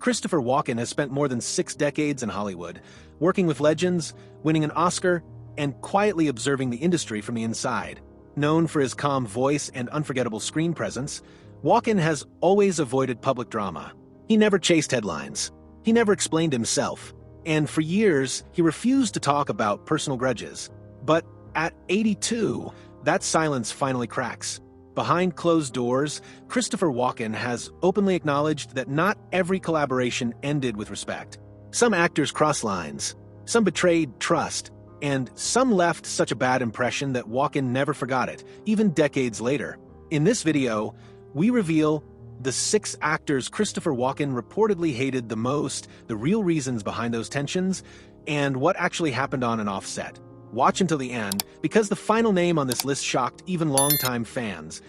Christopher Walken has spent more than 6 decades in Hollywood, working with legends, winning an Oscar, and quietly observing the industry from the inside. Known for his calm voice and unforgettable screen presence, Walken has always avoided public drama. He never chased headlines. He never explained himself. And for years, he refused to talk about personal grudges. But at 82, that silence finally cracks. Behind closed doors, Christopher Walken has openly acknowledged that not every collaboration ended with respect. Some actors crossed lines, some betrayed trust, and some left such a bad impression that Walken never forgot it, even decades later. In this video, we reveal the 6 actors Christopher Walken reportedly hated the most, the real reasons behind those tensions, and what actually happened on and off set. Watch until the end, because the final name on this list shocked even longtime fans.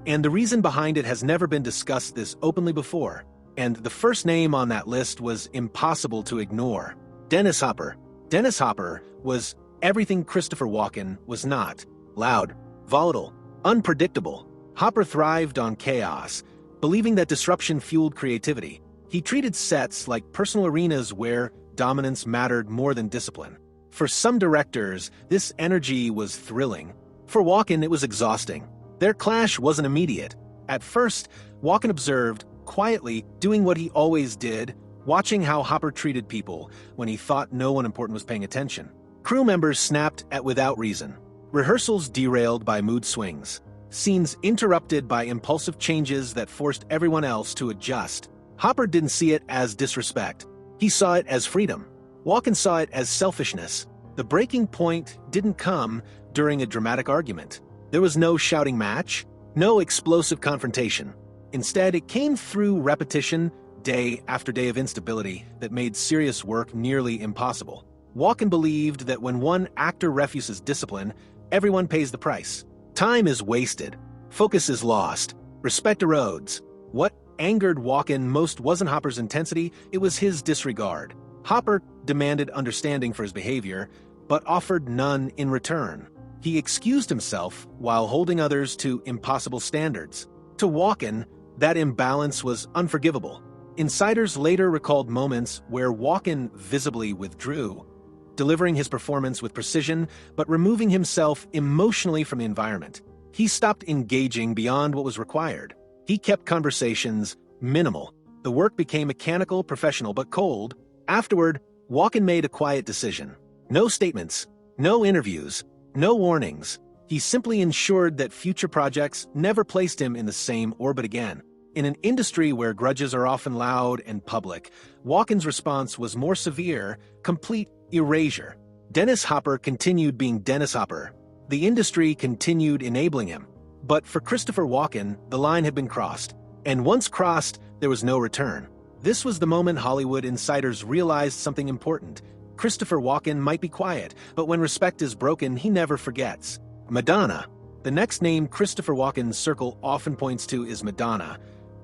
And the reason behind it has never been discussed this openly before. And the first name on that list was impossible to ignore. Dennis Hopper. Dennis Hopper was everything Christopher Walken was not. Loud, volatile, unpredictable. Hopper thrived on chaos, believing that disruption fueled creativity. He treated sets like personal arenas where dominance mattered more than discipline. For some directors, this energy was thrilling. For Walken, it was exhausting. Their clash wasn't immediate. At first, Walken observed, quietly, doing what he always did, watching how Hopper treated people when he thought no one important was paying attention. Crew members snapped at without reason. Rehearsals derailed by mood swings. Scenes interrupted by impulsive changes that forced everyone else to adjust. Hopper didn't see it as disrespect. He saw it as freedom. Walken saw it as selfishness. The breaking point didn't come during a dramatic argument. There was no shouting match, no explosive confrontation. Instead, it came through repetition, day after day of instability that made serious work nearly impossible. Walken believed that when one actor refuses discipline, everyone pays the price. Time is wasted. Focus is lost. Respect erodes. What angered Walken most wasn't Hopper's intensity, it was his disregard. Hopper demanded understanding for his behavior, but offered none in return. He excused himself while holding others to impossible standards. To Walken, that imbalance was unforgivable. Insiders later recalled moments where Walken visibly withdrew, delivering his performance with precision, but removing himself emotionally from the environment. He stopped engaging beyond what was required. He kept conversations minimal. The work became mechanical, professional, but cold. Afterward, Walken made a quiet decision. No statements, no interviews, no warnings. He simply ensured that future projects never placed him in the same orbit again. In an industry where grudges are often loud and public, Walken's response was more severe, complete erasure. Dennis Hopper continued being Dennis Hopper. The industry continued enabling him. But for Christopher Walken, the line had been crossed. And once crossed, there was no return. This was the moment Hollywood insiders realized something important. Christopher Walken might be quiet, but when respect is broken, he never forgets. Madonna. The next name Christopher Walken's circle often points to is Madonna.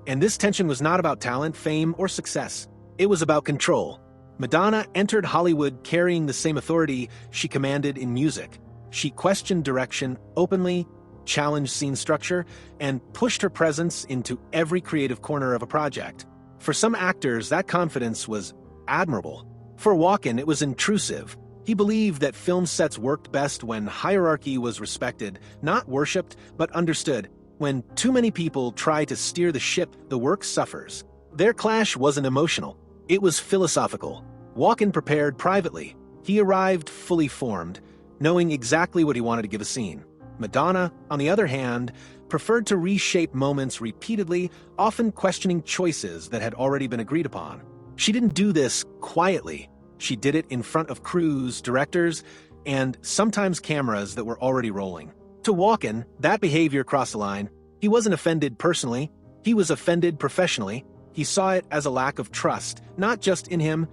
And this tension was not about talent, fame, or success. It was about control. Madonna entered Hollywood carrying the same authority she commanded in music. She questioned direction openly, challenged scene structure, and pushed her presence into every creative corner of a project. For some actors, that confidence was admirable. For Walken, it was intrusive. He believed that film sets worked best when hierarchy was respected, not worshipped, but understood. When too many people try to steer the ship, the work suffers. Their clash wasn't emotional. It was philosophical. Walken prepared privately. He arrived fully formed, knowing exactly what he wanted to give a scene. Madonna, on the other hand, preferred to reshape moments repeatedly, often questioning choices that had already been agreed upon. She didn't do this quietly. She did it in front of crews, directors, and sometimes cameras that were already rolling. To Walken, that behavior crossed the line. He wasn't offended personally. He was offended professionally. He saw it as a lack of trust, not just in him,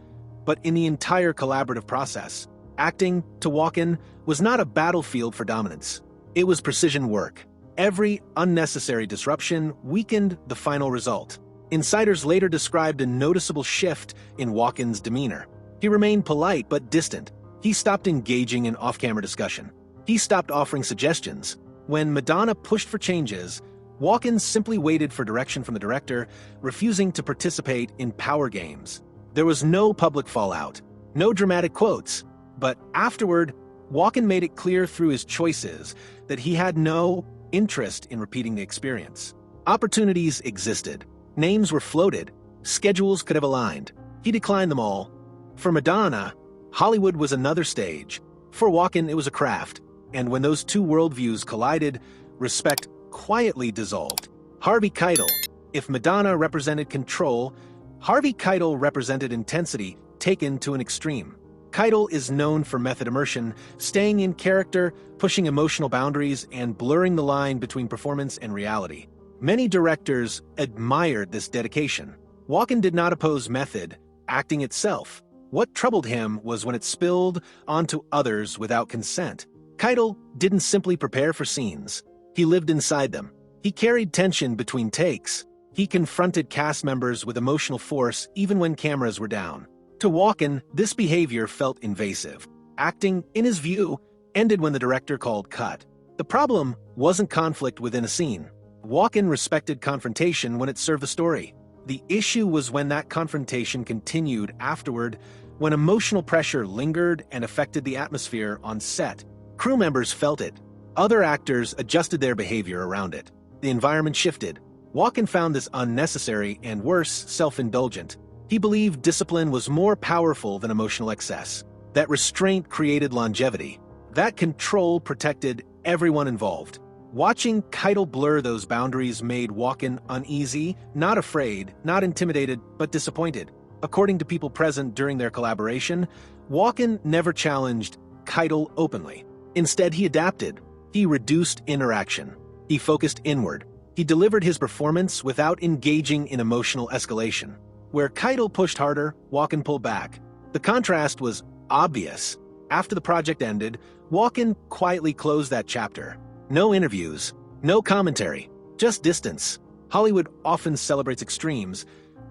but in the entire collaborative process. Acting, to Walken, was not a battlefield for dominance. It was precision work. Every unnecessary disruption weakened the final result. Insiders later described a noticeable shift in Walken's demeanor. He remained polite but distant. He stopped engaging in off-camera discussion. He stopped offering suggestions. When Madonna pushed for changes, Walken simply waited for direction from the director, refusing to participate in power games. There was no public fallout, no dramatic quotes, but afterward, Walken made it clear through his choices that he had no interest in repeating the experience. Opportunities existed, names were floated, schedules could have aligned. He declined them all. For Madonna, Hollywood was another stage. For Walken, it was a craft. And when those two worldviews collided, respect quietly dissolved. Harvey Keitel. If Madonna represented control, Harvey Keitel represented intensity taken to an extreme. Keitel is known for method immersion, staying in character, pushing emotional boundaries, and blurring the line between performance and reality. Many directors admired this dedication. Walken did not oppose method, acting itself. What troubled him was when it spilled onto others without consent. Keitel didn't simply prepare for scenes. He lived inside them. He carried tension between takes. He confronted cast members with emotional force even when cameras were down. To Walken, this behavior felt invasive. Acting, in his view, ended when the director called cut. The problem wasn't conflict within a scene. Walken respected confrontation when it served the story. The issue was when that confrontation continued afterward, when emotional pressure lingered and affected the atmosphere on set. Crew members felt it. Other actors adjusted their behavior around it. The environment shifted. Walken found this unnecessary and worse, self-indulgent. He believed discipline was more powerful than emotional excess. That restraint created longevity. That control protected everyone involved. Watching Keitel blur those boundaries made Walken uneasy, not afraid, not intimidated, but disappointed. According to people present during their collaboration, Walken never challenged Keitel openly. Instead, he adapted. He reduced interaction. He focused inward. He delivered his performance without engaging in emotional escalation. Where Keitel pushed harder, Walken pulled back. The contrast was obvious. After the project ended, Walken quietly closed that chapter. No interviews, no commentary, just distance. Hollywood often celebrates extremes,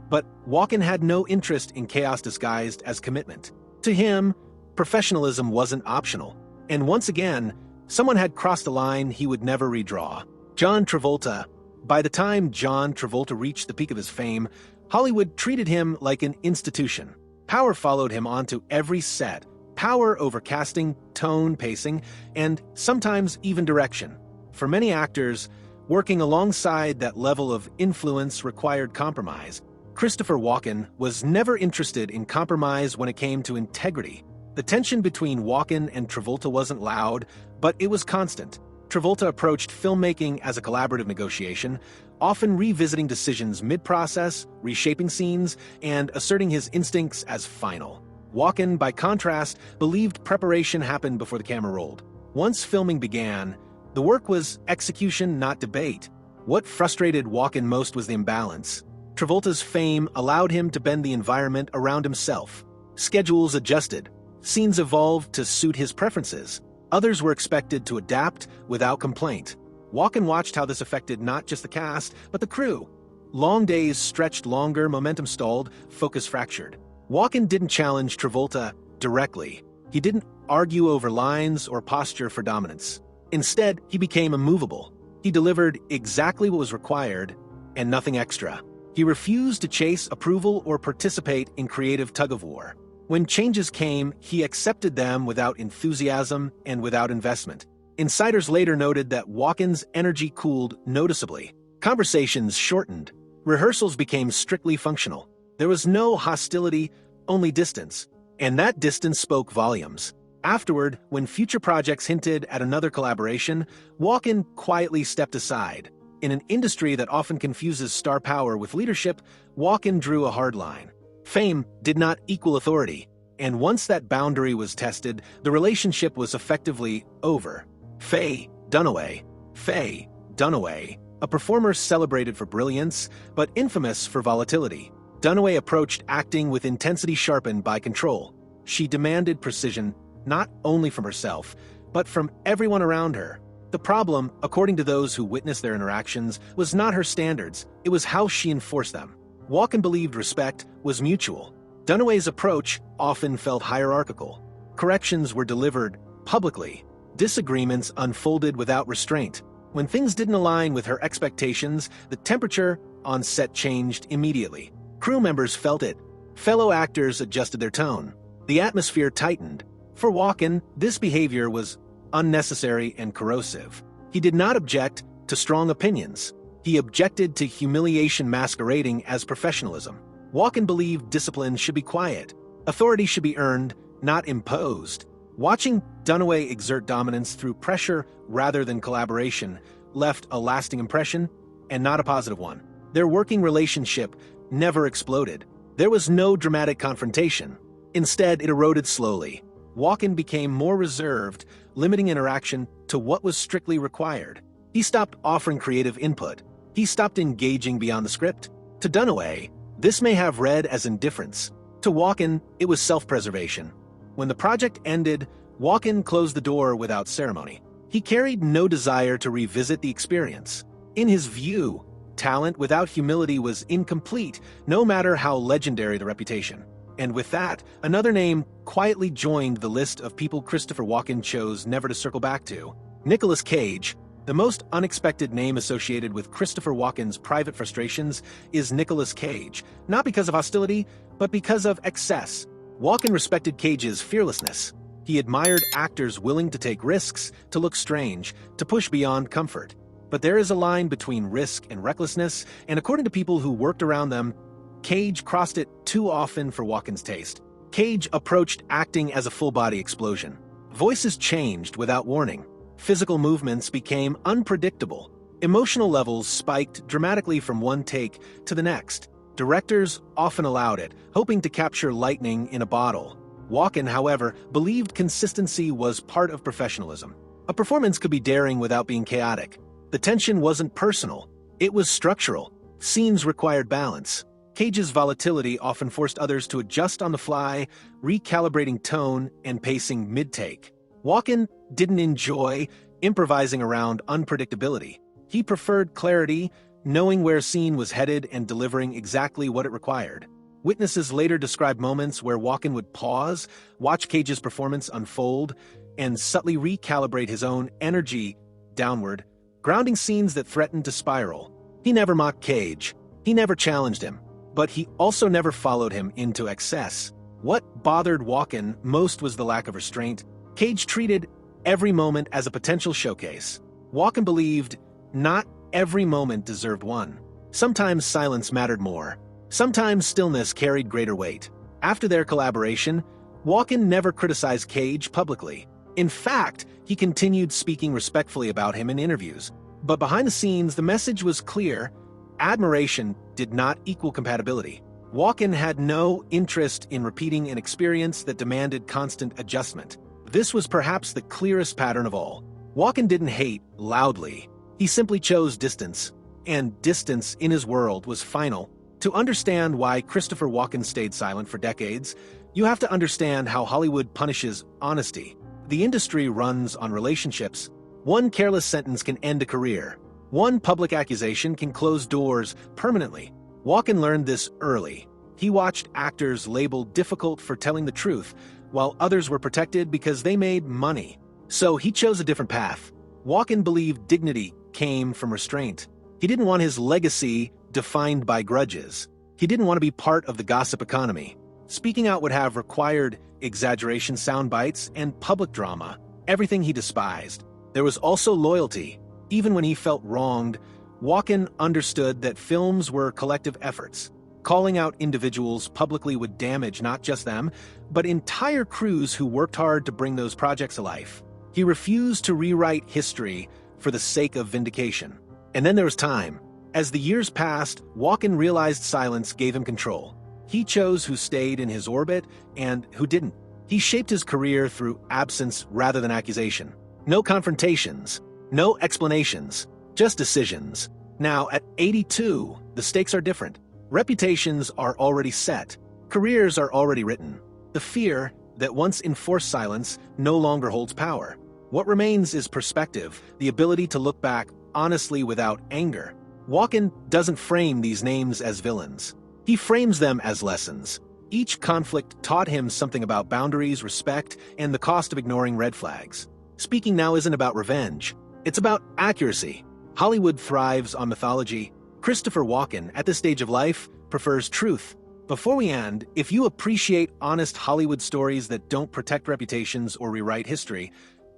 but Walken had no interest in chaos disguised as commitment. To him, professionalism wasn't optional. And once again, someone had crossed a line he would never redraw. John Travolta. By the time John Travolta reached the peak of his fame, Hollywood treated him like an institution. Power followed him onto every set. Power over casting, tone, pacing, and sometimes even direction. For many actors, working alongside that level of influence required compromise. Christopher Walken was never interested in compromise when it came to integrity. The tension between Walken and Travolta wasn't loud, but it was constant. Travolta approached filmmaking as a collaborative negotiation, often revisiting decisions mid-process, reshaping scenes, and asserting his instincts as final. Walken, by contrast, believed preparation happened before the camera rolled. Once filming began, the work was execution, not debate. What frustrated Walken most was the imbalance. Travolta's fame allowed him to bend the environment around himself. Schedules adjusted. Scenes evolved to suit his preferences. Others were expected to adapt without complaint. Walken watched how this affected not just the cast, but the crew. Long days stretched longer, momentum stalled, focus fractured. Walken didn't challenge Travolta directly. He didn't argue over lines or posture for dominance. Instead, he became immovable. He delivered exactly what was required and nothing extra. He refused to chase approval or participate in creative tug-of-war. When changes came, he accepted them without enthusiasm and without investment. Insiders later noted that Walken's energy cooled noticeably. Conversations shortened. Rehearsals became strictly functional. There was no hostility, only distance. And that distance spoke volumes. Afterward, when future projects hinted at another collaboration, Walken quietly stepped aside. In an industry that often confuses star power with leadership, Walken drew a hard line. Fame did not equal authority, and once that boundary was tested, the relationship was effectively over. Faye Dunaway. Faye Dunaway, a performer celebrated for brilliance, but infamous for volatility. Dunaway approached acting with intensity sharpened by control. She demanded precision, not only from herself, but from everyone around her. The problem, according to those who witnessed their interactions, was not her standards, it was how she enforced them. Walken believed respect was mutual. Dunaway's approach often felt hierarchical. Corrections were delivered publicly. Disagreements unfolded without restraint. When things didn't align with her expectations, the temperature on set changed immediately. Crew members felt it. Fellow actors adjusted their tone. The atmosphere tightened. For Walken, this behavior was unnecessary and corrosive. He did not object to strong opinions. He objected to humiliation masquerading as professionalism. Walken believed discipline should be quiet. Authority should be earned, not imposed. Watching Dunaway exert dominance through pressure rather than collaboration left a lasting impression, and not a positive one. Their working relationship never exploded. There was no dramatic confrontation. Instead, it eroded slowly. Walken became more reserved, limiting interaction to what was strictly required. He stopped offering creative input. He stopped engaging beyond the script. To Dunaway, this may have read as indifference. To Walken, it was self-preservation. When the project ended, Walken closed the door without ceremony. He carried no desire to revisit the experience. In his view, talent without humility was incomplete, no matter how legendary the reputation. And with that, another name quietly joined the list of people Christopher Walken chose never to circle back to: Nicolas Cage. The most unexpected name associated with Christopher Walken's private frustrations is Nicolas Cage, not because of hostility, but because of excess. Walken respected Cage's fearlessness. He admired actors willing to take risks, to look strange, to push beyond comfort. But there is a line between risk and recklessness, and according to people who worked around them, Cage crossed it too often for Walken's taste. Cage approached acting as a full-body explosion. Voices changed without warning. Physical movements became unpredictable. Emotional levels spiked dramatically from one take to the next. Directors often allowed it, hoping to capture lightning in a bottle. Walken, however, believed consistency was part of professionalism. A performance could be daring without being chaotic. The tension wasn't personal. It was structural. Scenes required balance. Cage's volatility often forced others to adjust on the fly, recalibrating tone and pacing mid-take. Walken didn't enjoy improvising around unpredictability. He preferred clarity, knowing where a scene was headed and delivering exactly what it required. Witnesses later described moments where Walken would pause, watch Cage's performance unfold, and subtly recalibrate his own energy downward, grounding scenes that threatened to spiral. He never mocked Cage. He never challenged him. But he also never followed him into excess. What bothered Walken most was the lack of restraint. Cage treated every moment as a potential showcase. Walken believed not every moment deserved one. Sometimes silence mattered more. Sometimes stillness carried greater weight. After their collaboration, Walken never criticized Cage publicly. In fact, he continued speaking respectfully about him in interviews. But behind the scenes, the message was clear: admiration did not equal compatibility. Walken had no interest in repeating an experience that demanded constant adjustment. This was perhaps the clearest pattern of all. Walken didn't hate loudly. He simply chose distance. And distance in his world was final. To understand why Christopher Walken stayed silent for decades, you have to understand how Hollywood punishes honesty. The industry runs on relationships. One careless sentence can end a career. One public accusation can close doors permanently. Walken learned this early. He watched actors labeled difficult for telling the truth, while others were protected because they made money. So he chose a different path. Walken believed dignity came from restraint. He didn't want his legacy defined by grudges. He didn't want to be part of the gossip economy. Speaking out would have required exaggeration, sound bites, and public drama, everything he despised. There was also loyalty. Even when he felt wronged, Walken understood that films were collective efforts. Calling out individuals publicly would damage not just them, but entire crews who worked hard to bring those projects to life. He refused to rewrite history for the sake of vindication. And then there was time. As the years passed, Walken realized silence gave him control. He chose who stayed in his orbit and who didn't. He shaped his career through absence rather than accusation. No confrontations, no explanations, just decisions. Now, at 82, the stakes are different. Reputations are already set. Careers are already written. The fear that once enforced silence no longer holds power. What remains is perspective, the ability to look back honestly without anger. Walken doesn't frame these names as villains. He frames them as lessons. Each conflict taught him something about boundaries, respect, and the cost of ignoring red flags. Speaking now isn't about revenge. It's about accuracy. Hollywood thrives on mythology. Christopher Walken, at this stage of life, prefers truth. Before we end, if you appreciate honest Hollywood stories that don't protect reputations or rewrite history,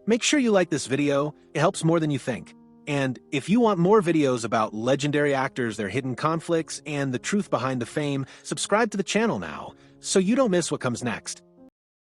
make sure you like this video. It helps more than you think. And if you want more videos about legendary actors, their hidden conflicts, and the truth behind the fame, subscribe to the channel now, so you don't miss what comes next.